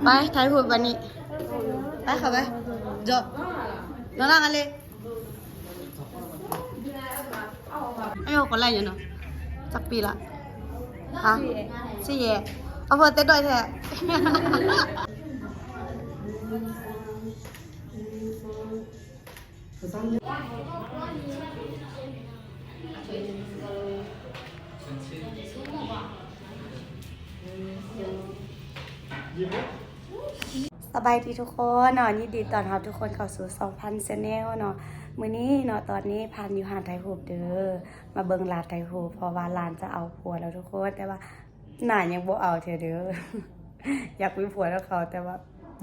ไปถ่ายรูปวันนี้ไปค่ะไปจบแล้วนั่งกันเลยไอ้หกคนไรอยู่เนาะสักปีละฮะสี่แย่เอาเพิ่มเต้นด้วยแท้สบายดีทุกคนเนาะยินดีต้อนรับทุกคนเข้าสู่2,000 Channel เนาะมื้อนี้เนาะตอนนี้พันอยู่หาดไทยโฮปเด้อมาเบิ่งลานไทยโฮปเพราะว่าลานจะเอาผัวแล้วทุกคนแต่ว่าหน้ายังบ่เอาเธอเด้อ อยากมีผัวแล้วเขาแต่ว่า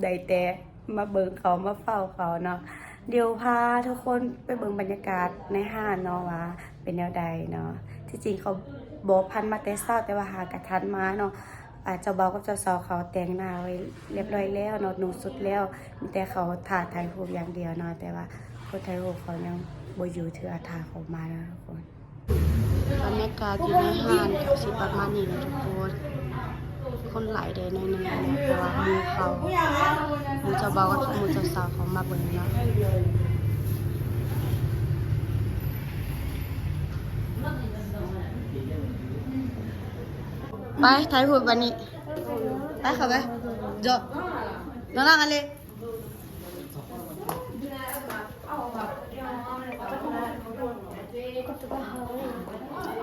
ได้แต่มาเบิ่งเขามาเฝ้าเขาเนาะเดี๋ยวพาทุกคนไปเบิ่งบรรยากาศในห้างเนาะว่าเป็นแนวใดเนาะที่จริงเขาบอกพันมาแต่เช้าแต่ว่าหากระทันมาเนาะเจ้าเบากับเจ้าสาวเขาแต่งหน้าไว้เรียบร้อยแล้วเนาะหนูสุดแล้วมีแต่เขาถ่ายรูปอย่างเดียวเนาะแต่ว่าคนถ่ายรูปเขายังบ่อยู่ถืออาถาเขามาแล้วทุกคนบรรยากาศอยู่ในห้างกับสิประมาณนี้นะทุกคนหลายเดย์ในนึงเนี่ยเพราะว่ามือเขามือเจ้าเบากับมือเจ้าสาวเขามาเบิ่งเนาะไปถ่ายรูปวันนี้ไปค่ะไปจบแล้วนั่งกันเลย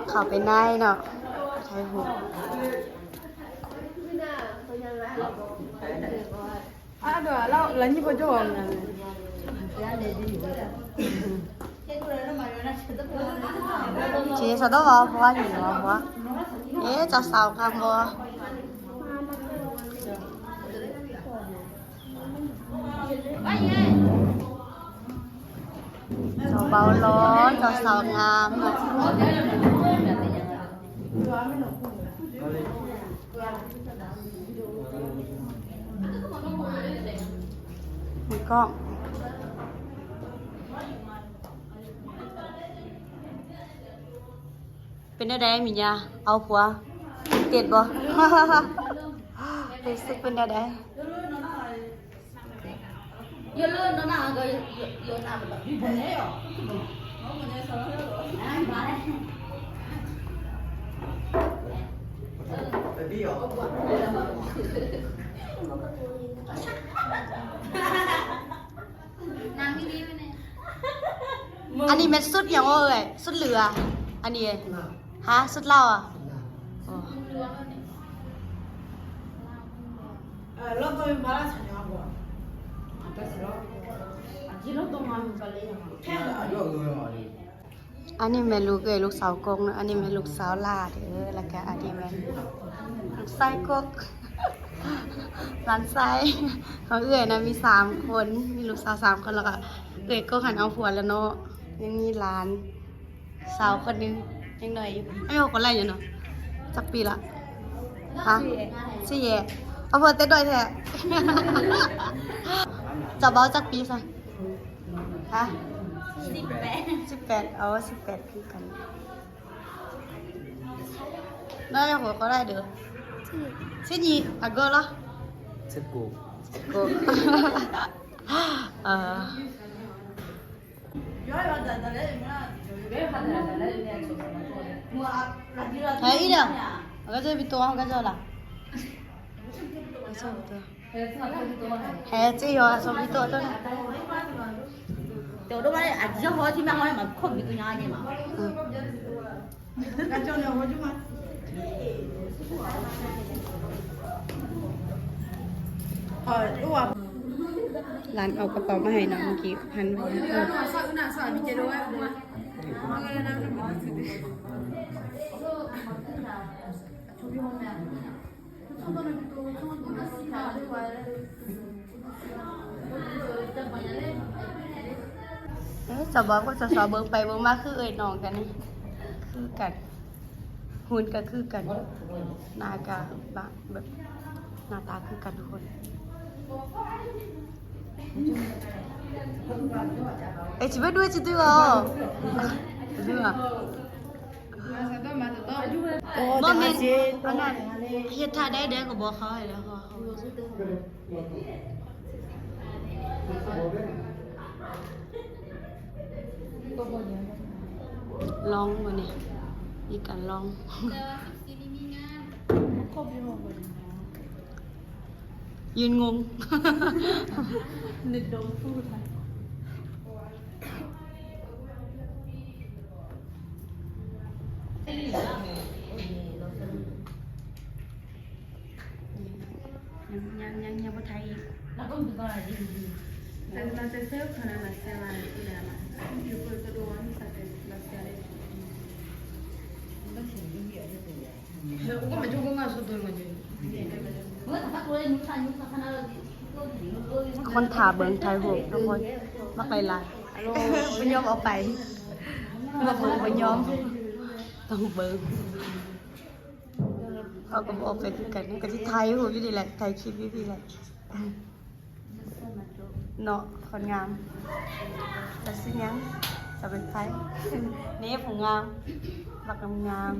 เขาเป็นได้เนาะถ่ายรูปแล้วนี่ก็จะวางนะchị sao đó vào hoa gì vào hoa ế cho sao không vô sao bao lố cho sao ngam một conเป็นอะไรมีเนี่ยเอาผัวติดบ่รู้สึกเป็นอะไรเยอะเลยน้าก็เยอะน้าแบบมีคนเดียวอันนี้เป็นสุดอย่างว่าเอ่ยสุดเหลืออันนี้ฮะสุดเล่าอ่ะอันนี้แม่ลูกเอ้ยลูกสาวกงนะอันนี้แม่ลูกสาวลาเด้อแล้วก็อันนี้แม่ลูกไส้กกร้านไส้เขาเอ้ยนะมี3 คนมีลูกสาว3 คนแล้วก็เอ้ยก็หันเอาผัวแล้วเนาะยังมีหลานสาวคนนึงยังหน่อยอยู่ไอ้หกคนไรอยู่เนาะสักปีละฮะสี่แย่เอาเพิ่มเต้นด้วยแท้จะเบาจักปีซะฮะ18เอา18คือกันได้หัวก็ได้เด้อสิยี่อะเกอร์ละ19กูHei dah, agak jadi bitu orang kerja lah. Asal bitu. Hei, cik yo asal bitu tu. Tiểu đâu đấy, à giờ hỏi thì mang hỏi mà không bị cái nhà gì mà. Cái chỗ này hỏi chứ mà. ร้านเอากระเป๋ามาให้น้องเมื่อกี้พันไว้จะบอกว่าจะสอบเบิ้งไปเบิ้งมาคือเอ่ยน้องกันนี่คือกันหุ่นก็คือกันหน้ากาแบบหน้าตาคือกันทุกคน 집에 두에 지도요. 누가? 뭐면 하나 히타ได้เด้อก็บอกเขาให้แล้วเขา ลองวันนี้มีการลองยืนงง นึกโดนพูดค่ะยังบ่ไทยอีก แล้วก็มีก็อะไรดี เราจะเซลล์ขนาดนั้นใช่ไหมที่ไหนมาอยู่บนกระดวนสัตว์เราจะได้그거만 조금만 써도 이거지. เมื่อถ้าตัวเองนุ่งผ้านุ่งผ้าขนาดนี้ก็ถึงก็ คนถาเบิ่งไทยโหกทุกคนมาไกลหลายบ่ยอมเอาไปมาเบิ่งบ่ยอมต้องเบิ่งเขาก็บ่ออกไปคือกันก็สิไทยโหอยู่นี่แหละไทยคลิปอยู่นี่แหละเนาะคนงามแต่สิยังจะเป็นไผนี่ผู้งามบักงาม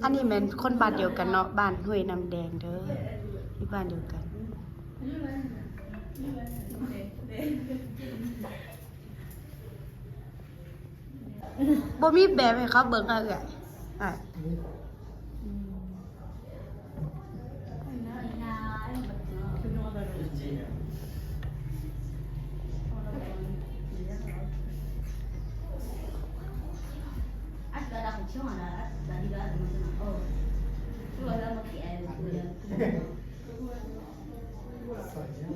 อันนี้แม่นคนบ้านเดียวกันเนาะบ้านห้วยน้ำแดงเด้อที่บ้านเดียวกันบ่มีแบบให้เขาเบิ่งเอาเอ้ยอ่ะ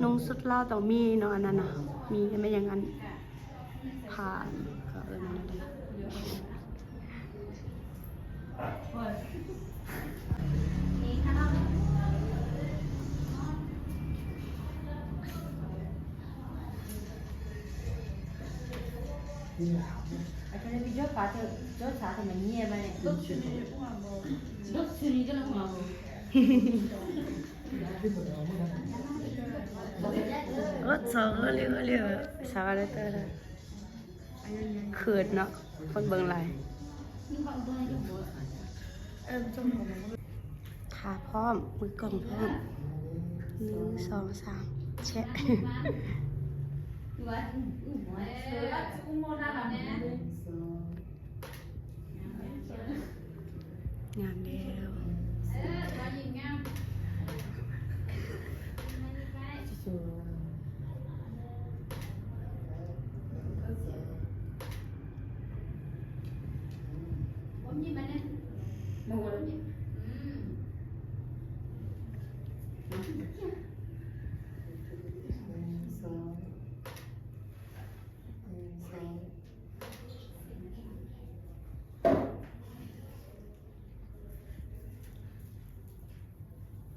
นุ่งสุดเล่าต้องมีเนาะอันนั้นน่ะมีไม่อย่างนั้นผ่านก็นั่นได้아까 비디오 봐도 저 자세만 이해만 녹순이 좀 하고เรียกสาวอะไรเตอร์ได้เขินเนาะคนเบิ่งหลายขาพร้อมมือกล่องพร้อม1 2 3แชะงานเดียว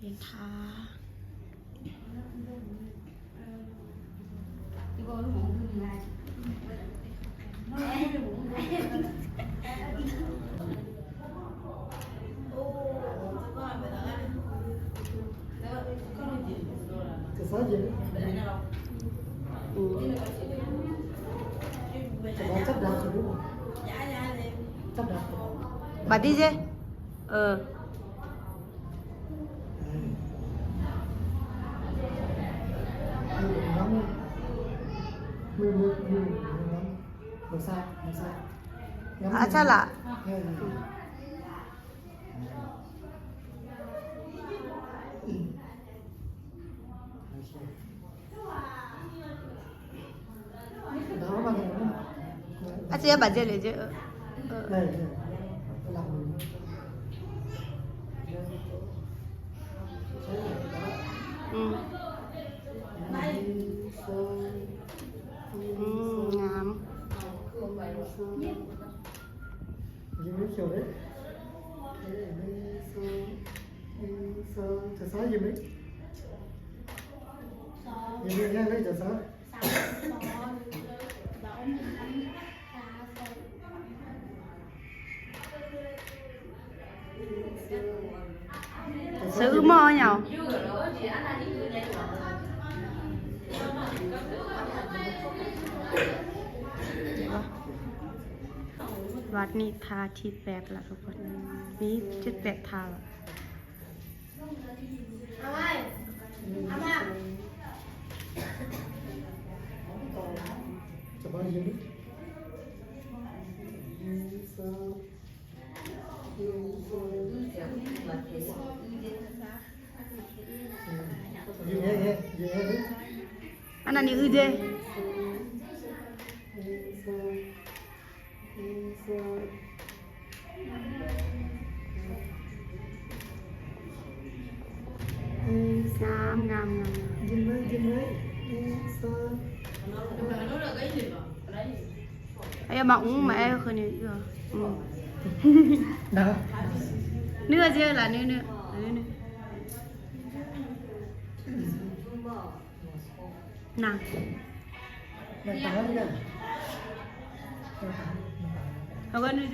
เป็นค่ะ 이거는 먹는 날. Cái sao vậy? Cái đó chấp đặt rồi đúng không? Chấp đặt. bà đi chứ Được sao? Được sao? à chắc là Đó bao nhiêu nữa? à chị bà chơi lấy chứ Đây, đây. Làm mình. ngắm Nhìn mấy chiều đấy. Chả sao gì mấy? Nhìn nhanh đấy chả sao? sứ mò nhauวัดนี้ทาที่แปดละทุกคนมีจุดแปดทาละ อันนั้นนี่อือเจงามยิ้มเลยยิ้มเลยสอง ai mà cũng mẹ khơi này chưa đó nữa chưa là nữa nào mình tắm nè không có nữa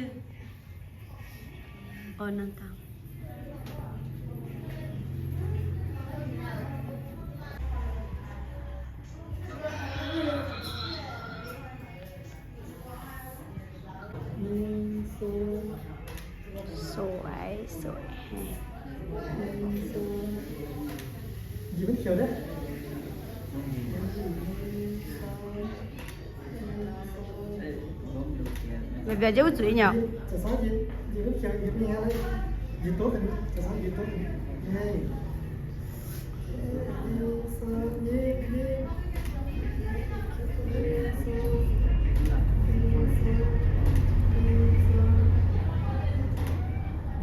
chưa nâng tao sôi gì biết kiểu đấy mày về giấu chuyện nhởจะซ้อนยิ้มbiết kiểuยิ้มnghe đấyยิ้มtốt rồiจะซ้อนยิ้มtốt rồi này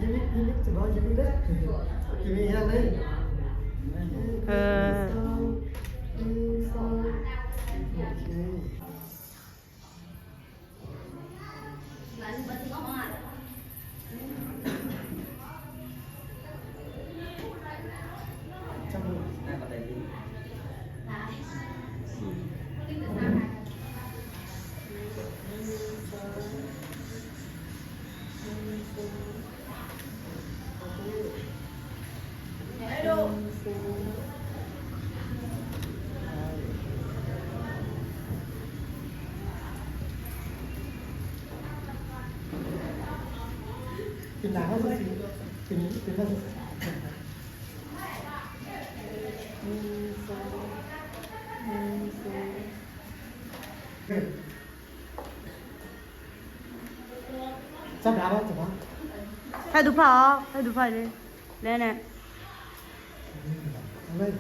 ยิ้มจะบอกยิ้มได้ยิ้มnghe đấy Cái nào nó cái nó sắp đá đó chụp thay đủ phở đi đây nè đây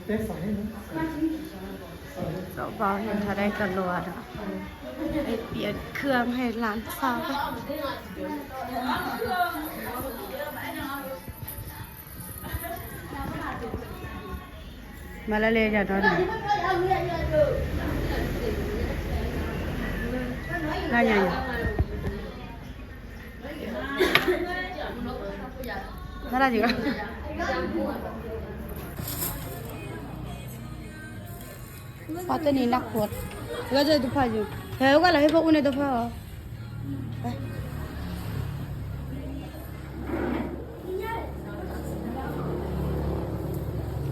test sỏi nữa dẫu vào hiện ở đây cần lùa đó để biến khương hay làm sao đấy mà là lê cho nó này là nhà nhỉ nó là gì cơ phát tên này nặng quật cái gì tôi phải gì thế có là hết vụ này tôi phải hả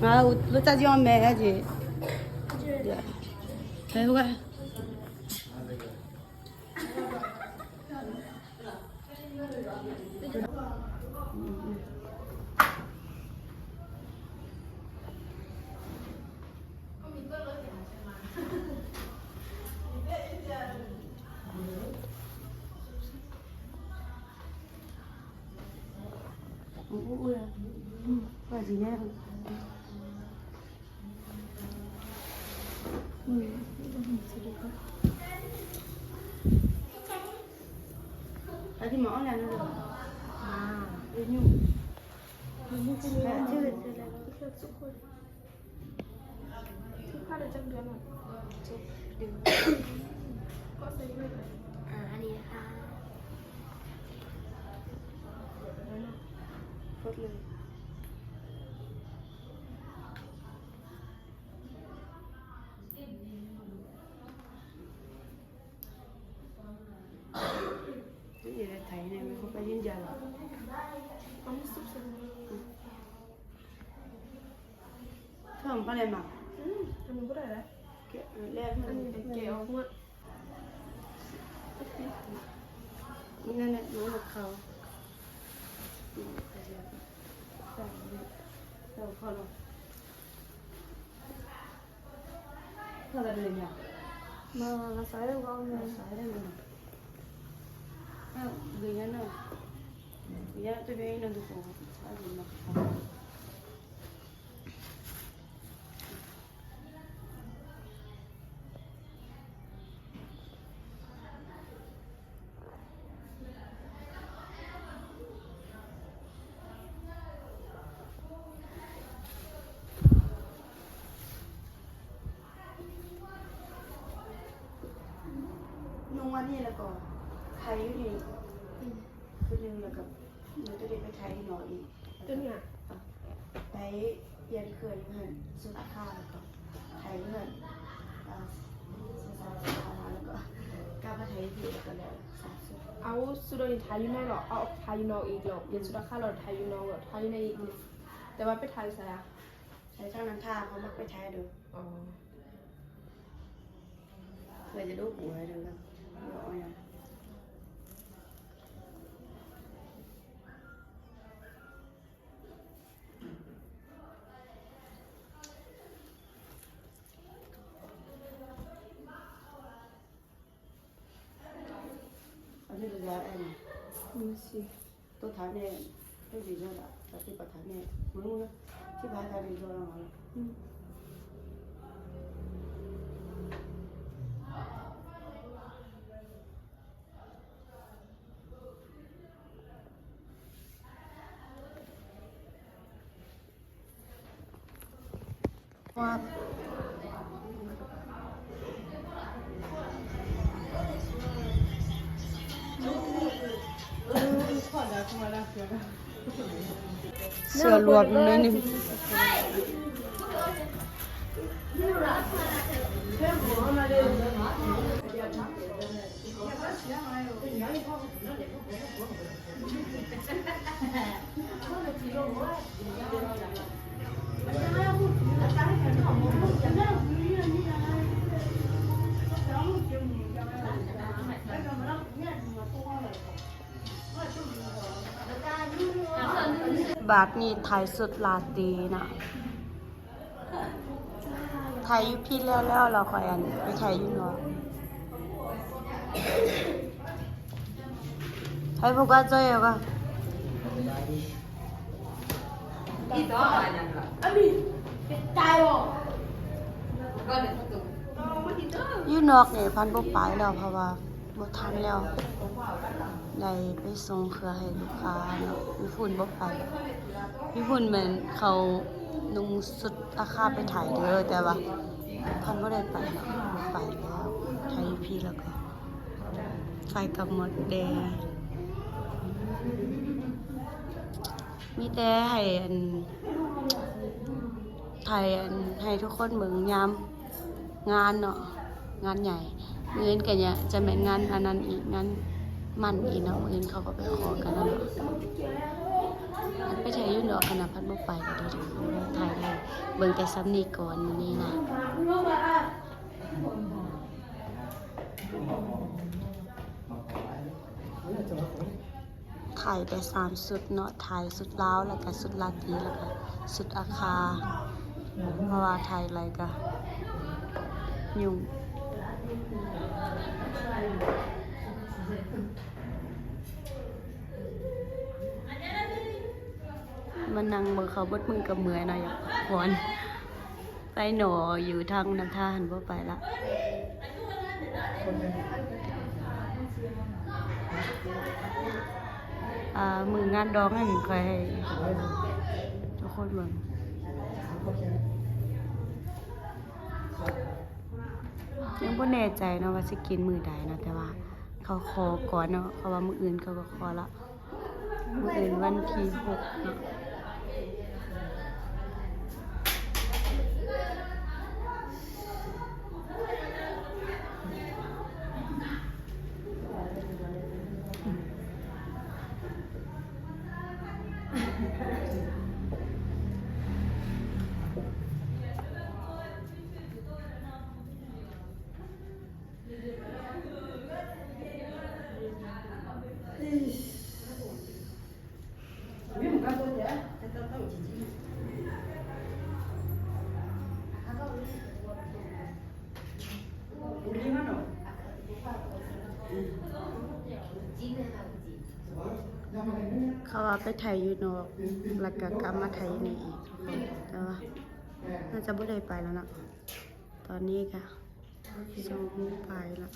à lúc ta cho mẹ gì thế không ạ Và gì nha thì mỏ là nó được để nhung đã chưa được Phát được trong đứa mà có xây dựng đi phốt lên cái gì là thấy này mình không phải diễn giờ không xúc sinh không có lên mà mình có thể đấy lên anh để kéo không ạ nên này nó một khẩu khẩu là đời nhỉ mà sợi đâu con rồi Sợi đây mình gửi nhá nè gửi tôi đây là được rồi sao gì mà นุ่งวันนี้แล้วก็ไทยอยู่นี่คือนึงแล้วก็มันจะได้ไปไทยหน่อยอีก ตัวเนี่ย ไปเรียนเคยอยู่หันสุราษฎร์แล้วก็ไทยอยู่หันสุราษฎร์แล้วก็กลับมาไทยที่แล้วก็แล้วสามสุด เอาสุดนี่ไทยอยู่ในหรอเอาไทยอยู่นอกอีกหรอเรียนสุดาค่าเราไทยอยู่นอกหรอไทยอยู่ในอีกแต่ว่าไปไทยใช่ไหม ใช้เท่านั้นท่าเขามักไปไทยดู อ๋อ เคยจะดูหัวให้ดูกันเดี๋ยวเอาอย่างอันนี้เป็นยาอะไรนะ นี่สิ ตัวฐานเนี่ยตัวดีด้วยล่ะแต่ที่ประธานเนี่ยมึงนะที่พายฐานดีด้วยหรอว่าเสือรวมนิดนึงบาทนี่ไทยสุดลาตีนะไทยยุพี่แล้วเราคอยอันไปไทยยุเนาะไทยพวกก็เจอป่ะยูนอกเนี่ยพันบ่ไปแล้วเพราะว่าบ่ทันแล้วได้ไปส่งเครือให้ลูกค้าเนาะญี่ปุ่นบ่ไปญี่ปุ่นเหมือนเขานุ่งสุดราคาไปถ่ายเด้อแต่ว่าพันบ่ได้ไปเนาะบ่ไปแล้วไทยพี่แล้วก็ไฟกับหมดแดงมีแต่ให้อันไทยอันให้ทุกคนเบิ่งยามงานเนาะงานใหญ่เงินกันเนี่ยจะเป็นงานอันนั้นอีกงานมันอีกเนาะเงินเขาก็ไปขอกันแล้วเนาะไปไทยอยู่เนาะคณะพันบ่ไปก็ได้ทุกคนไทยเลยเบิ่งแต่ซ้ำนี้ก่อนมื้อนี้นะถ่ายไป3สุดเนาะถ่ายสุดลาวแล้วก็สุดลาตีแล้วก็สุดอาคาเพราะว่าถ่ายอะไรก็ยุ่งมันนั่งเบิ่งเขาเบิดมือกับเมื่อยหน่อยอยากพักผ่อนไปหนออยู่ทางน้ำท่าหันบ่ไปละมืองานดองนั่นค่อยให้ทุกคนเบิ่งยังบ่แน่ใจเนาะว่าสิกินมื้อใดนะแต่ว่าเขาขอก่อนเนาะเขาว่ามื้ออื่นเขาก็ขอละมื้ออื่นวันที่6เนาะ เขาว่าไปไทยอยู่นอกแล้วก็กลับมาไทยนี่อีกแต่ว่าน่าจะไม่ได้ไปแล้วเนาะตอนนี้ก็2 โมงไปแล้ว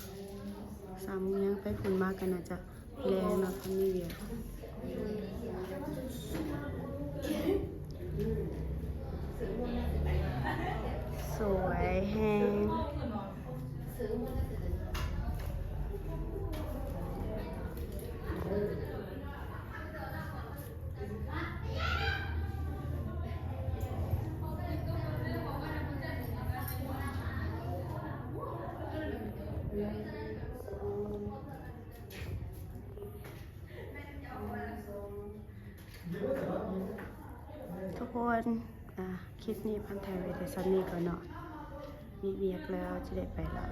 3 โมงยังไปพุ่นมากกันน่าจะแรงเนาะตอนนี้เวียสวยแฮงทุกคนคลิปนี้พันไทยไว้แต่ซ้ำนี้ก่อนเนาะมีเวียกแล้วจะได้ไปแล้ว